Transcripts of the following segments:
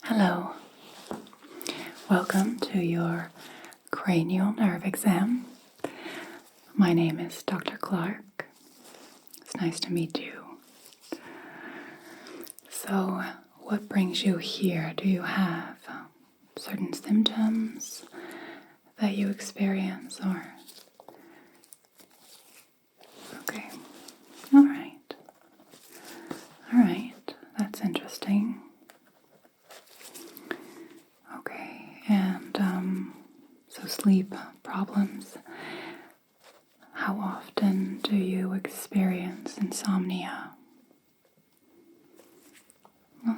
Hello. Welcome to your Cranial Nerve Exam. My name is Dr. Clark. It's nice to meet you. So, what brings you here? Do you have certain symptoms that you experience or... Okay. All right. That's interesting. Okay, and so sleep problems. How often do you experience insomnia?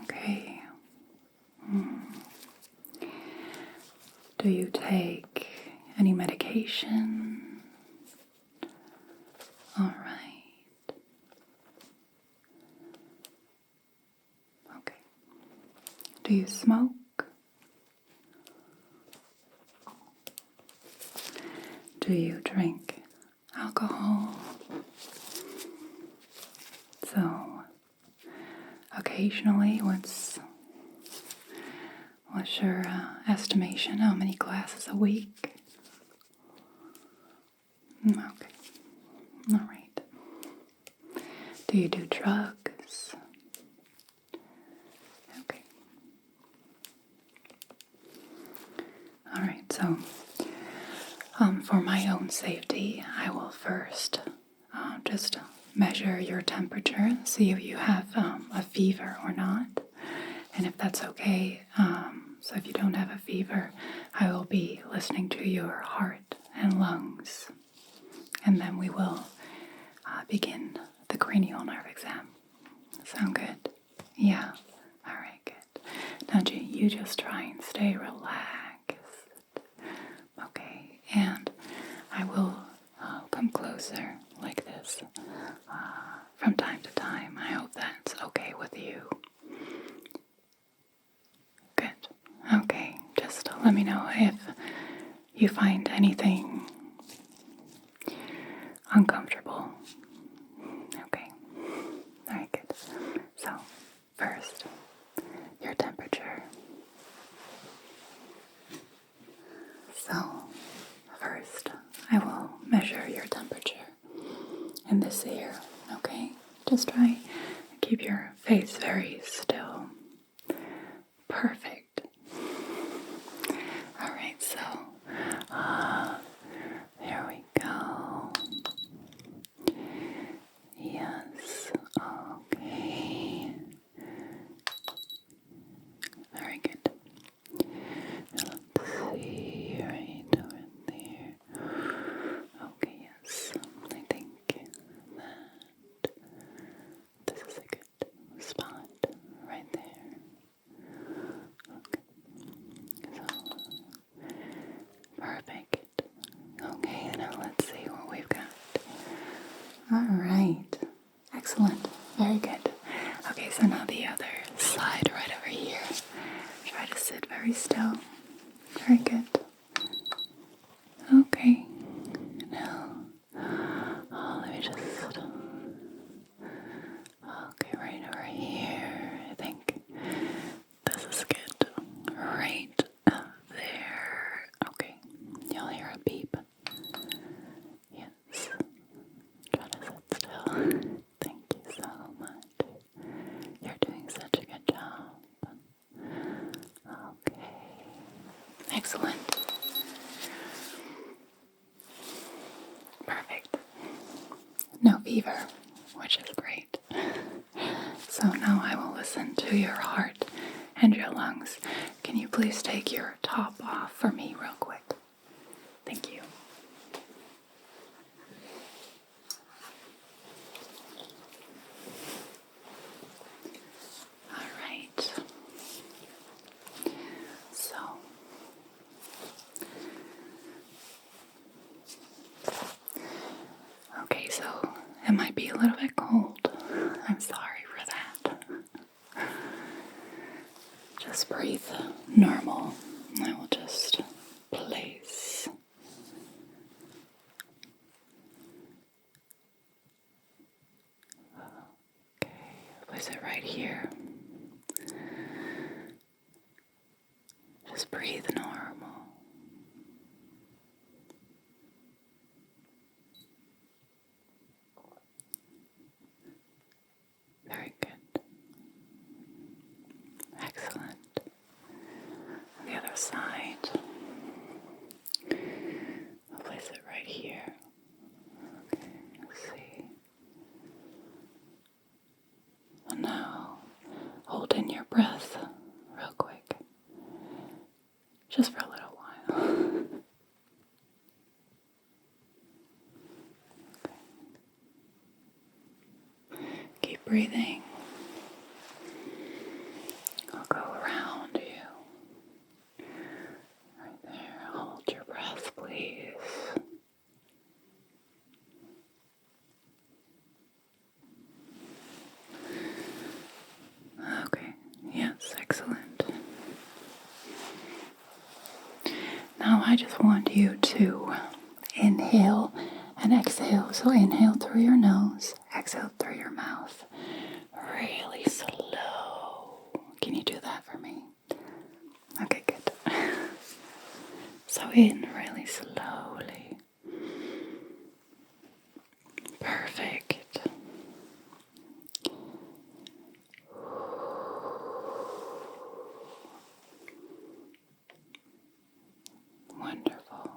Okay. Do you take any medication? All right. Okay. Do you smoke? Do you drink alcohol? So, occasionally, what's your estimation? How many glasses a week? Okay. All right. Do you do drugs? Okay. All right, so for my own safety, I will first just measure your temperature, see if you have a fever or not. And if that's okay, so if you don't have a fever, I will be listening to your heart and lungs. And then we will begin the cranial nerve exam. Sound good? Yeah. All right, good. Now, you just try and stay relaxed. Okay, and I will come closer like this from time to time. I hope that's okay with you. Good. Okay, just let me know if you find anything uncomfortable. Okay, very good. So, first, your temperature. So, first, I will measure your temperature in this ear, okay? Just try and keep your face very still. Perfect. All right, so, there we go. Yes, okay. Very good. Let's see, right over there. Okay, yes, I think that this is a good spot right there. Okay, so perfect. Okay, now let's see what we've got. All right, excellent, very good. Okay, so now the other side right over here. Try to sit very still. Very good. Okay. Now, let me just... Okay, right over here. I think this is good. Right up there. Okay. You'll hear a beep. Yes. Try to sit still. Thank you so much. You're doing such a good job. Okay. Excellent. Perfect. No fever, which is great. So now I will listen to your heart and your lungs. Can you please take your top off for me real quick? Thank you. All right. So, okay, so it might be a little bit cold. I'm sorry for that. Just breathe normal. I will just place. Okay, place it right here. breathing. I'll go around you. Right there. Hold your breath, please. Okay. Yes, excellent. Now I just want you to inhale and exhale. So inhale through your nose, exhale through your mouth. Really slow. Can you do that for me? Okay, good. So in really slowly. Perfect. Wonderful.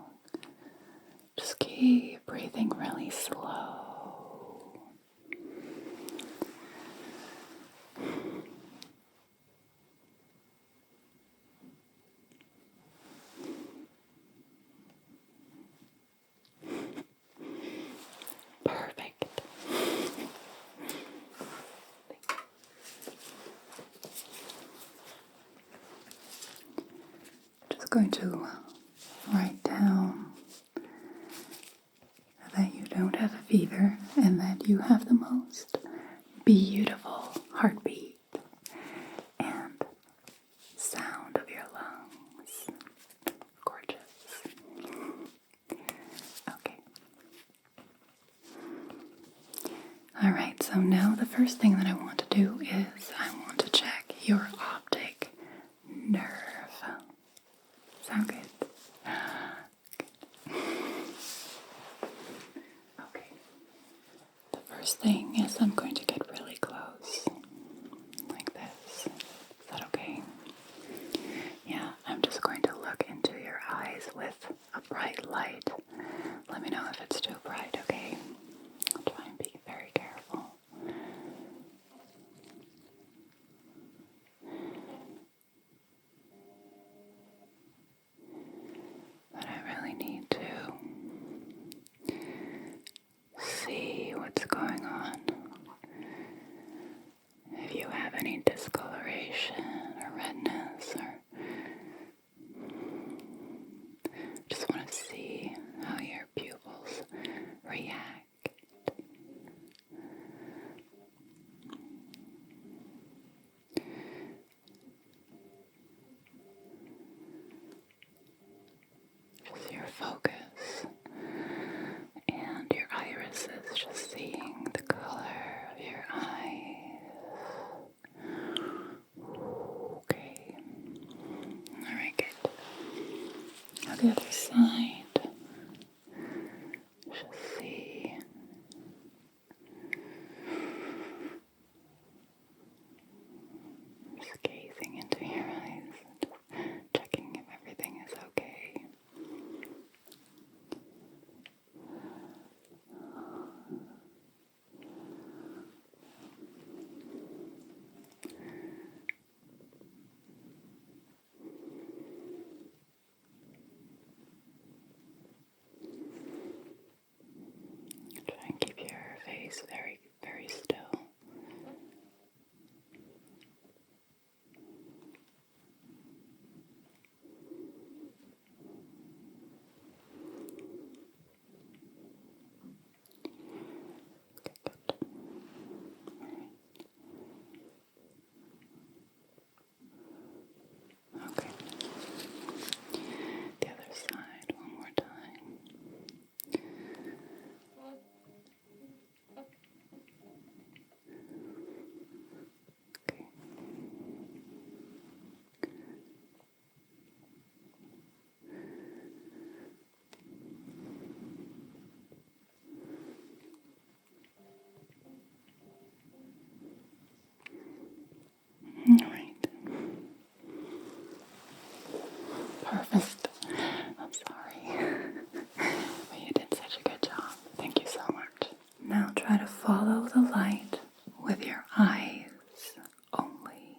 Just keep breathing really slow. Perfect. Just going to write down that you don't have a fever and that you have the most beautiful heartbeat and sound of your lungs. Gorgeous. Okay. All right, so now the first thing that I want to do is I want to check your optic nerve. Sound good? Okay. The first thing is I'm going to get really close, like this. Is that okay? Yeah, I'm just going to look into your eyes with a bright light. Let me know if it's too bright, okay? I'll try and be very careful. But I really need to see what's going on. If you have any discoloration or redness, or just want to see how your pupils react. Just your focus and your irises, just seeing the color of your eyes. Okay. Alright, good. Now the other side. Just see. Just gazing into your eyes, checking if everything is okay. Try and keep your face very, very still. Okay. The other side, one more time. Okay. All right. Perfect. I'm sorry. But you did such a good job. Thank you so much. Now try to follow the light with your eyes only.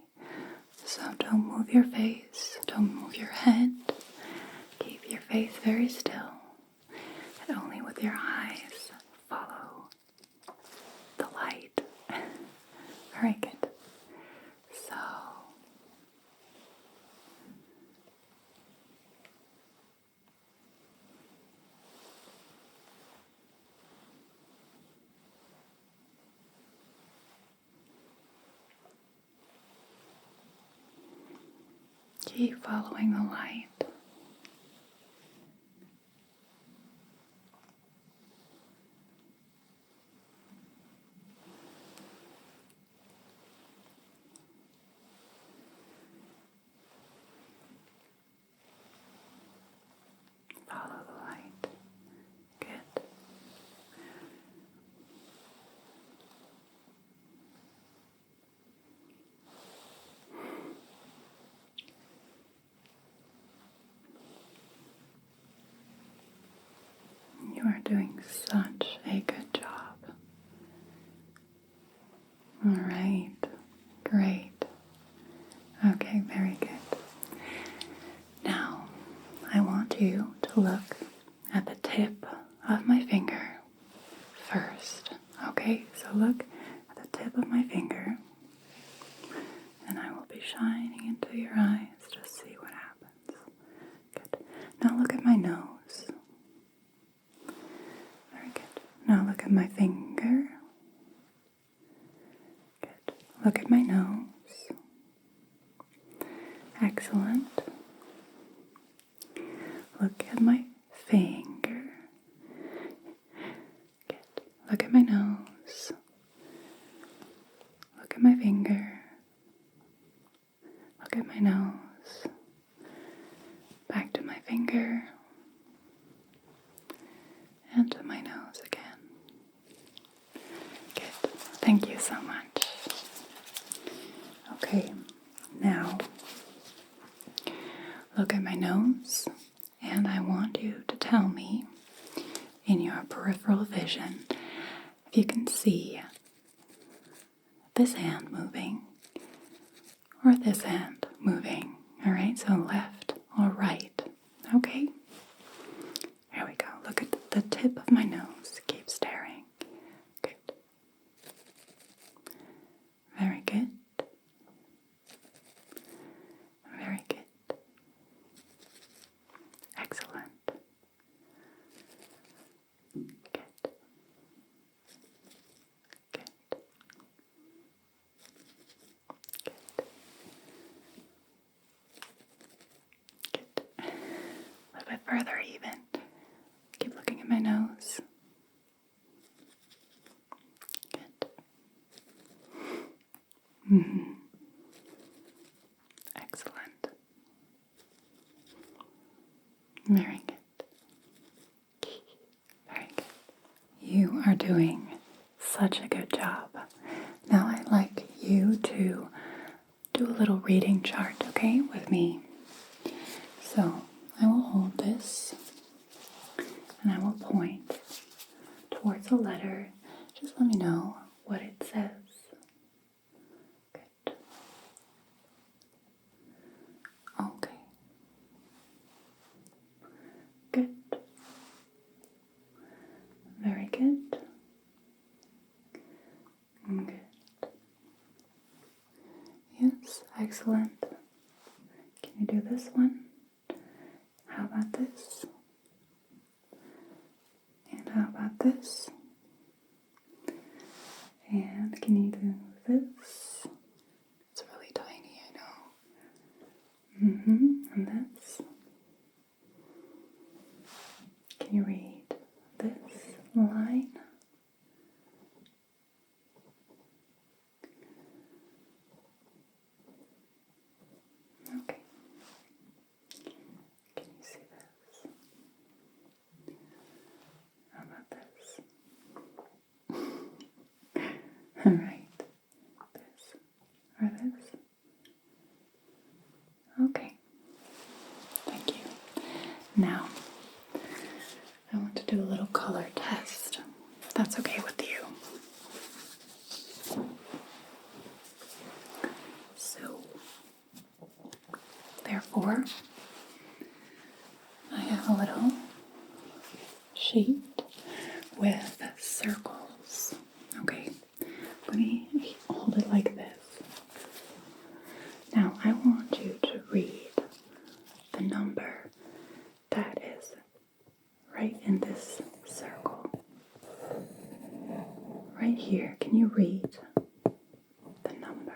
So don't move your face, don't move your head. Keep your face very still. And only with your eyes follow the light. Very good. So, keep following the light. Follow the light. Good. You are doing such a good job. All right. Great. Okay, very good. Now, I want you to look at the tip of my finger first. Okay, so look at the tip of my finger, and I will be shining into your eyes to see what happens. Good. Now look at my nose. Very good. Now look at my finger. Good. Look at my nose. Excellent. Look at my finger. Good. Look at my nose. Look at my finger. Look at my nose. Back to my finger. And to my nose again. Good. Thank you so much. Okay, now look at my nose, and I want you to tell me in your peripheral vision if you can see this hand moving or this hand moving. All right, so left or right. Okay, here we go. Look at the tip of my nose. Keep staring. Good. Very good. Very good. Excellent. Good. Good. Good. Good. A little bit further even. Keep looking at my nose. Good. Mm-hmm. Excellent. Very good. Very good. You are doing such a good job. Now I'd like you to do a little reading chart, okay, with me. So I will hold this and I will point towards a letter. Just let me know what it says. Good. Okay. Good. Very good. Good. Yes, excellent. Can you do this one? How about this? And how about this? And can you do this? It's really tiny, I know. And this? Can you read this line? Okay. Can you see this? How about this? All right. This or this? Okay. Thank you. Now, I want to do a little color test, if that's okay with you. So, therefore, I have a little sheet with circles. Okay, let me hold it like ear, can you read the number?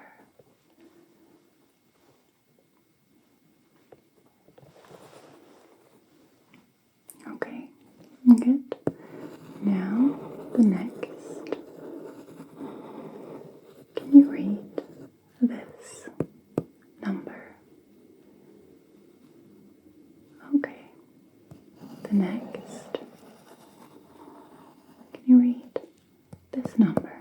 Okay, good. Now, the next. Can you read this number? Okay. The next. Can you read this number?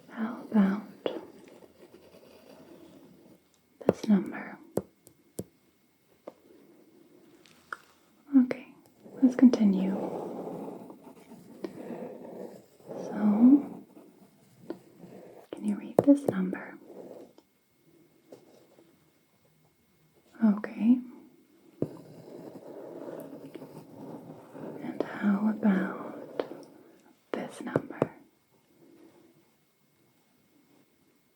How about this number? Okay, let's continue. So, can you read this number? Okay. And how about this number?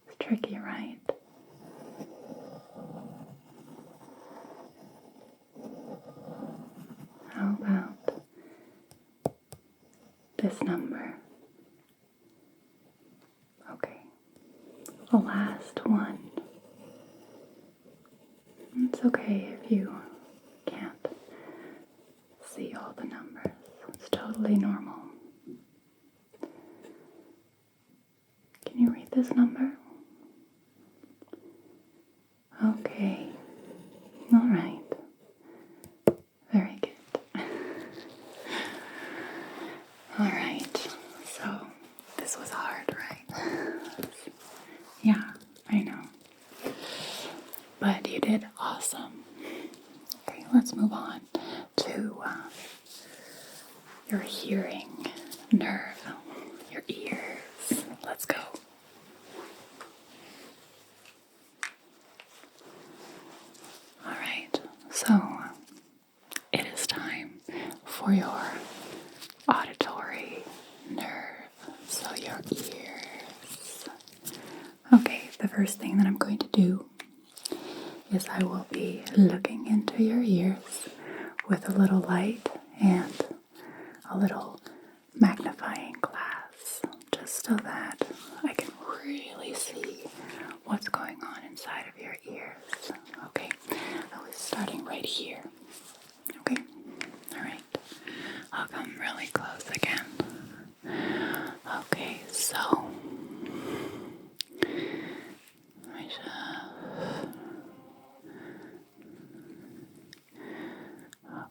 It's tricky, right? How about this number? Okay. The last one. It's okay if you can't see all the numbers. It's totally normal. Can you read this number? Okay. All right. Very good. All right. So, this was hard, right? Yeah, I know. But you did awesome. Okay, let's move on to your hearing nerve, your ears. Let's go. All right, so it is time for your auditory nerve, so your ears. Okay, the first thing that I'm going to do is I will be looking into your ears with a little light and a little magnifying glass, just so that I can really see what's going on inside of your ears. Okay, I was starting right here. Okay, all right. I'll come really close again. Okay, so I should.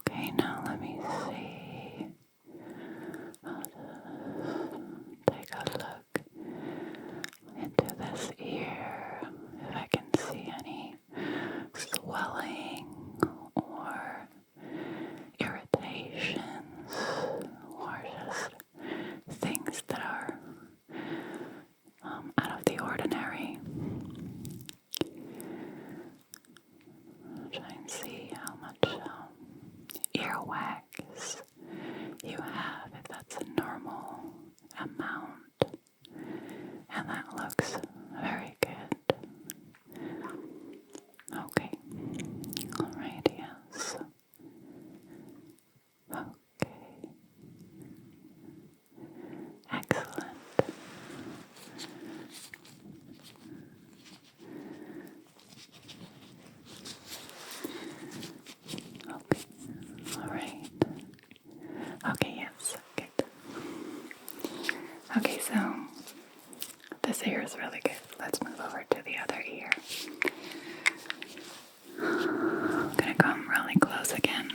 Okay, now let me see. I'll just take a look into this ear if I can see any swelling or irritations or just things that are out of the ordinary. I'll try and see how much earwax you have, if that's a normal amount, and that looks very good. Okay, alright, yes. Okay, excellent. Okay, alright. Okay, yes, good. Okay, so this ear is really good. Let's move over to the other ear. I'm gonna come really close again.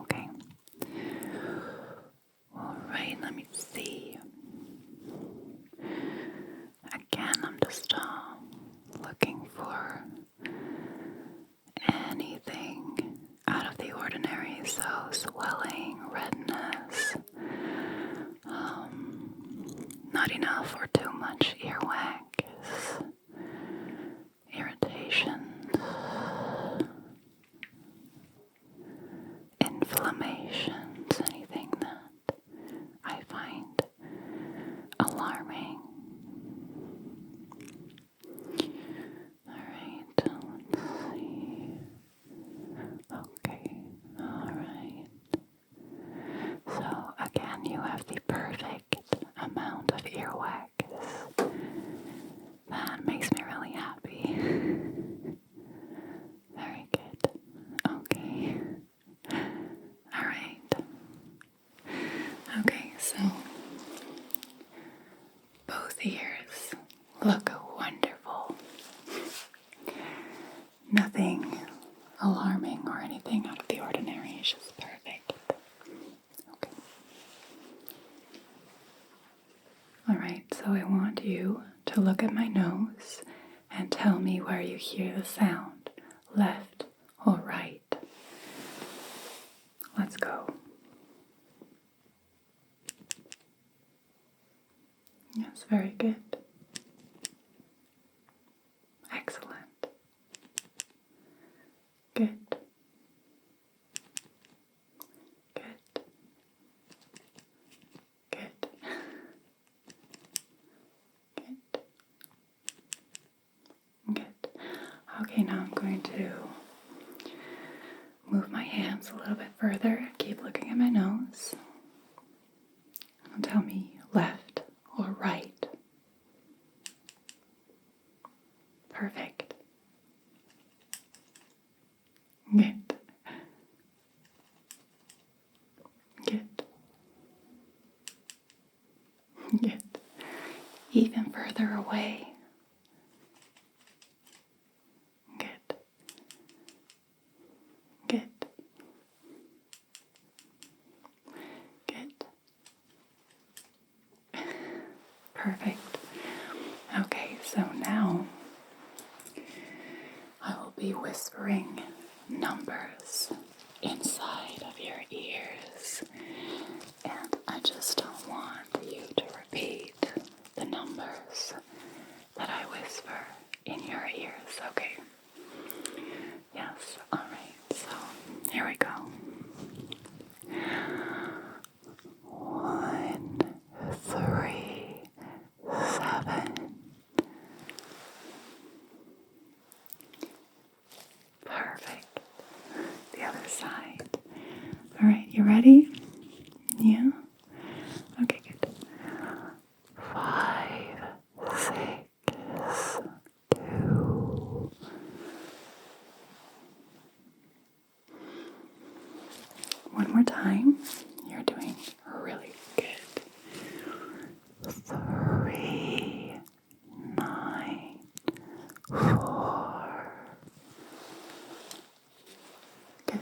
Okay. Alright, let me see. Again, I'm just looking for anything out of the ordinary, so swelling, redness, not enough or too much earwax, irritations, inflammations, anything that I find alarming. Alright, let's see. earwax. That makes me really happy. Very good. Okay. Alright. Okay, so both ears look wonderful. Nothing alarming or anything out of the ordinary. It's just perfect. Okay. Alright, so I want you to look at my nose and tell me where you hear the sound, left or right. Let's go. Yes, very good. Excellent. Good. Good. Good. Good. Good. Okay, now I'm going to move my hands a little bit further. Keep looking at my nose. And tell me left or right. Perfect. Good. Good. Good. Even further away. Good. Good. Good. Perfect. Okay, so now I will be whispering numbers inside of your ears, and I just want you to repeat the numbers that I whisper in your ears, okay? Yes, alright, so here we go. 1, 3, 7. Perfect. The other side. Alright, you ready? Yeah? Okay, good. 5, 6, 2. One more time. You're doing really good. 3, 9, 4. Good.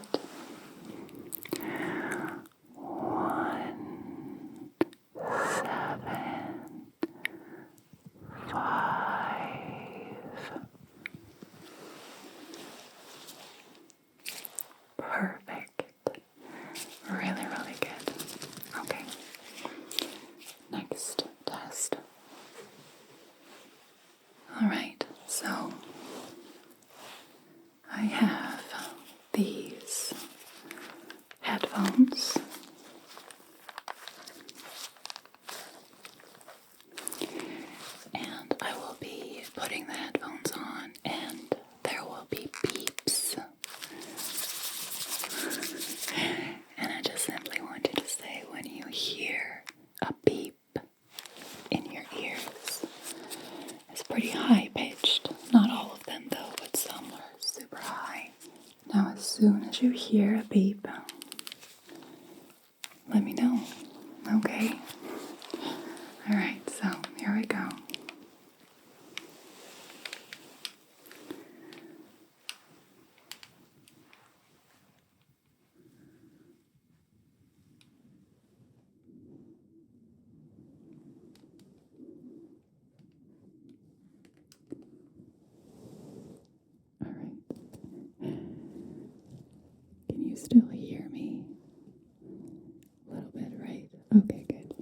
1, 7, 5. Perfect. Really, really good. Okay. Next test. Alright, so I have these headphones. And I will be putting the headphones on, and there will be beeps. And I just simply want you to say when you hear a beep in your ears. It's pretty high pitched. Not all of them though, but some are super high. Now as soon as you hear a beep, let me know. Okay? Alright, so here we go. Can you still hear me? A little bit, right? Okay, good.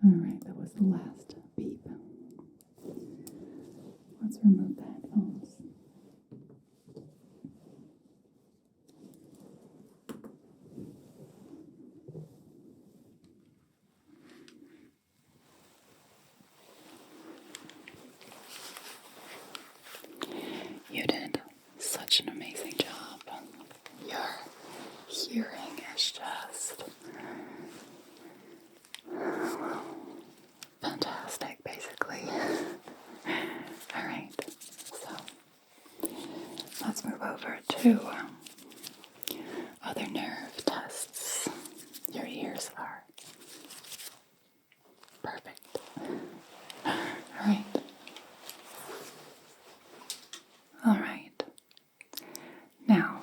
Alright, that was the last beep. Let's remove the headphones. You did such an amazing job. Your hearing is just fantastic, basically. Alright, so let's move over to other nerve tests. Your ears are perfect. Alright. Alright. Now,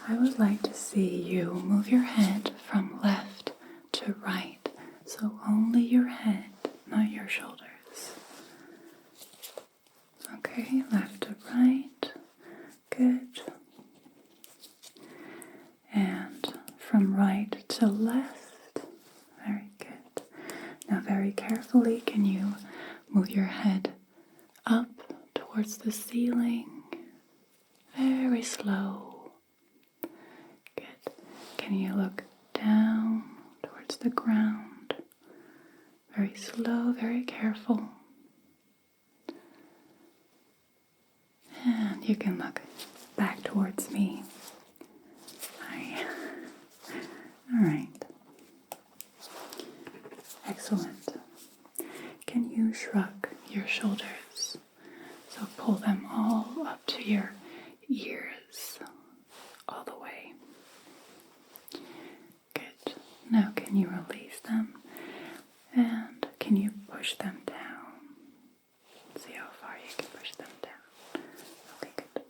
I would like to see you move your head from left to right. So only your head, not your shoulders. Okay, left to right. Good. And from right to left. Very good. Now very carefully, can you move your head up towards the ceiling? Very slow. Good. Can you look down towards the ground? Very slow, very careful. And you can look back towards me. Hi. Alright. Excellent. Can you shrug your shoulders? So pull them all up to your ears, all the way. Good. Now can you release them? And can you push them down? See how far you can push them down. Okay, good.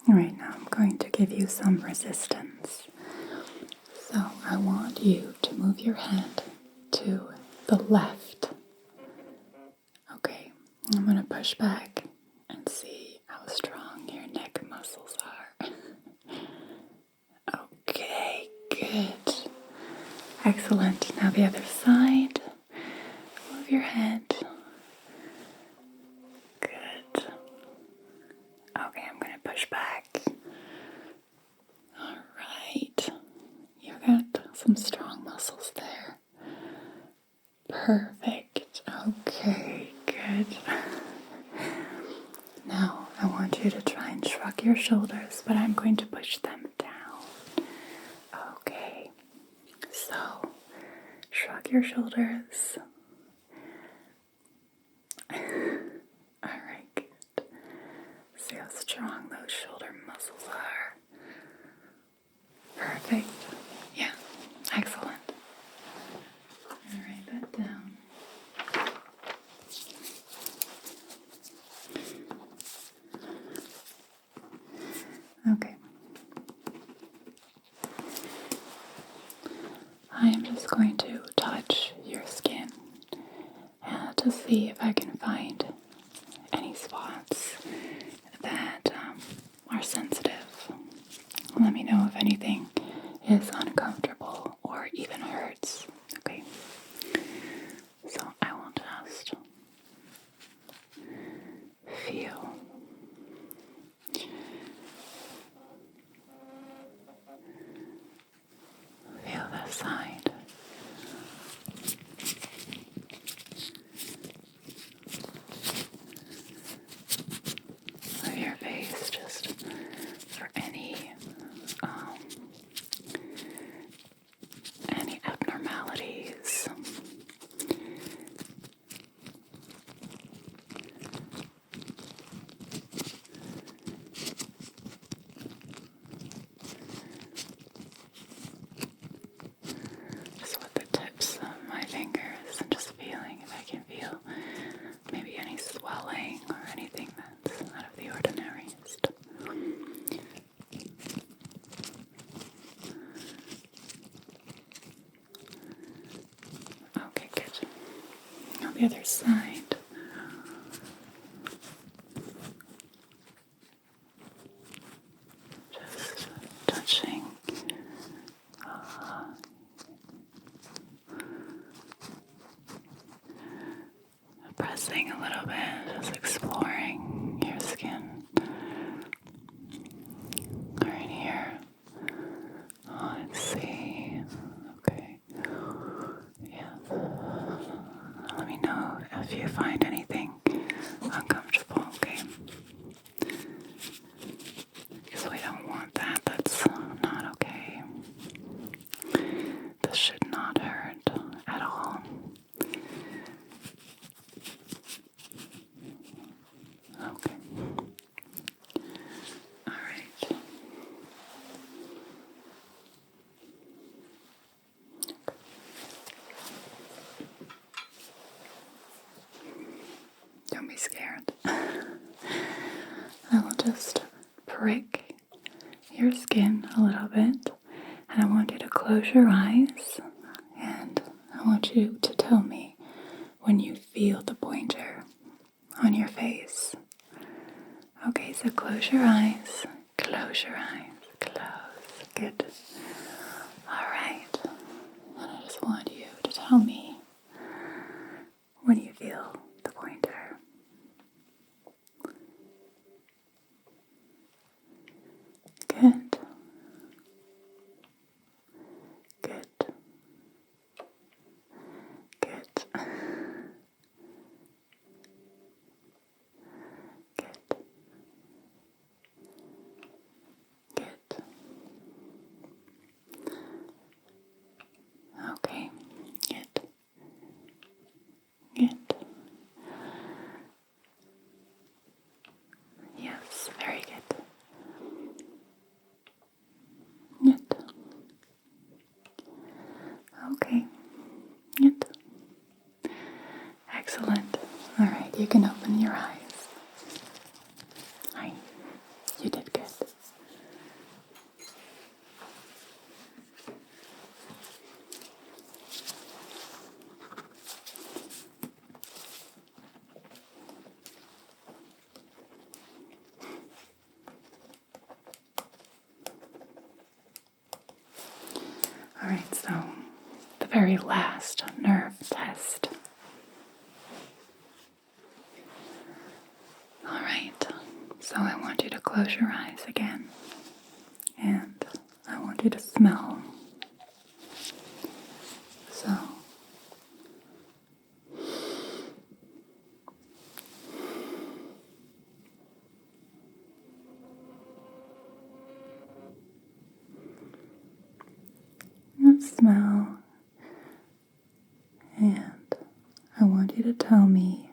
Alright, now I'm going to give you some resistance. So I want you to move your head to the left. Okay, I'm going to push back and see how strong your neck muscles are. Okay, good. Excellent. Now the other side. Move your head. Good. Okay, I'm going to push back. All right. You've got some strong muscles there. Perfect. Okay, good. Now, I want you to try and shrug your shoulders, but I'm going to push them down. Okay. So, shrug your shoulders. Alright, good. See how strong those shoulder muscles are. Perfect. Yeah, excellent. Write that down. Okay. I am just going to touch your skin to see if I can find any spots that are sensitive. Let me know if anything is uncomfortable or even hurts. Okay. So I will just feel. Feel this side. Of your face, just for any abnormalities. Just with the tips of my fingers and just feeling if I can feel maybe any swelling or anything that's out of the ordinaryest. Okay, good. On the other side. Just touching noticing a little bit, just exploring your skin. Right here. Oh, let's see. Okay. Yeah. Let me know if you find anything uncomfortable, okay? Because we don't want that. That's not okay. This should not hurt at all. Okay. All right. Don't be scared. I will just prick your skin a little bit, and I want you to close your eyes, and I want you to tell me when you feel the pointer on your face. Okay, so close your eyes. Close your eyes. Close. Good. All right. And I just want you to tell me when you feel the pointer. Good. Good. Good. Good. Good. Okay. Good. Good. Yes, very good. Good. Okay. Good. Excellent. All right, you can open your eyes. Hi. You did good. All right, so the very last nerve test. All right, so I want you to close your eyes again, and I want you to smell. So, let's smell, and I want you to tell me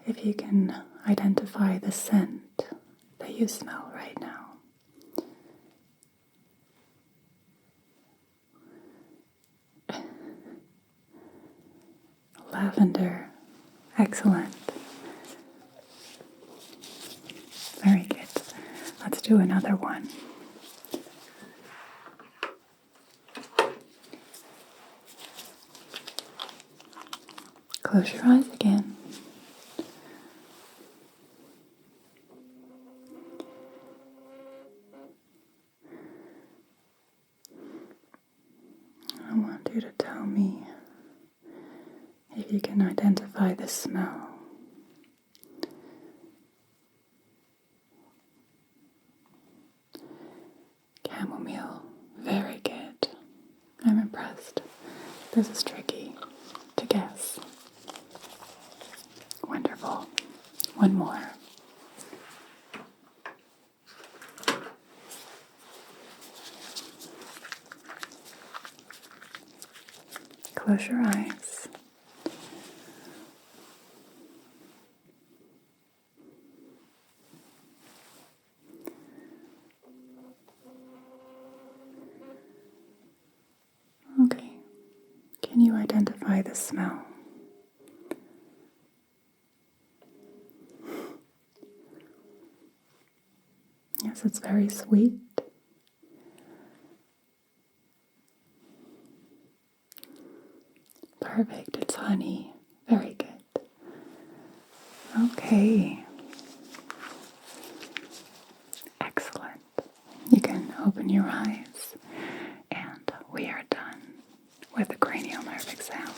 if you can identify the scent that you smell right now. Lavender. Excellent. Very good. Let's do another one. Close your eyes again. I want you to tell me if you can identify the smell. Chamomile. Very good. I'm impressed. This is tricky to guess. Wonderful. One more. Close your eyes. Okay. Can you identify the smell? Yes, it's very sweet. Perfect. It's honey. Very good. Okay. Excellent. You can open your eyes, and we are done with the cranial nerve exam.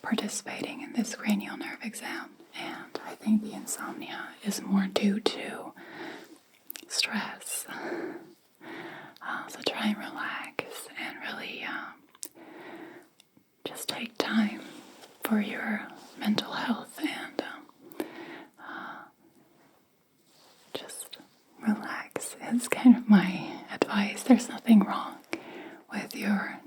participating in this cranial nerve exam, and I think the insomnia is more due to stress. So try and relax and really just take time for your mental health and just relax. It's kind of my advice. There's nothing wrong with your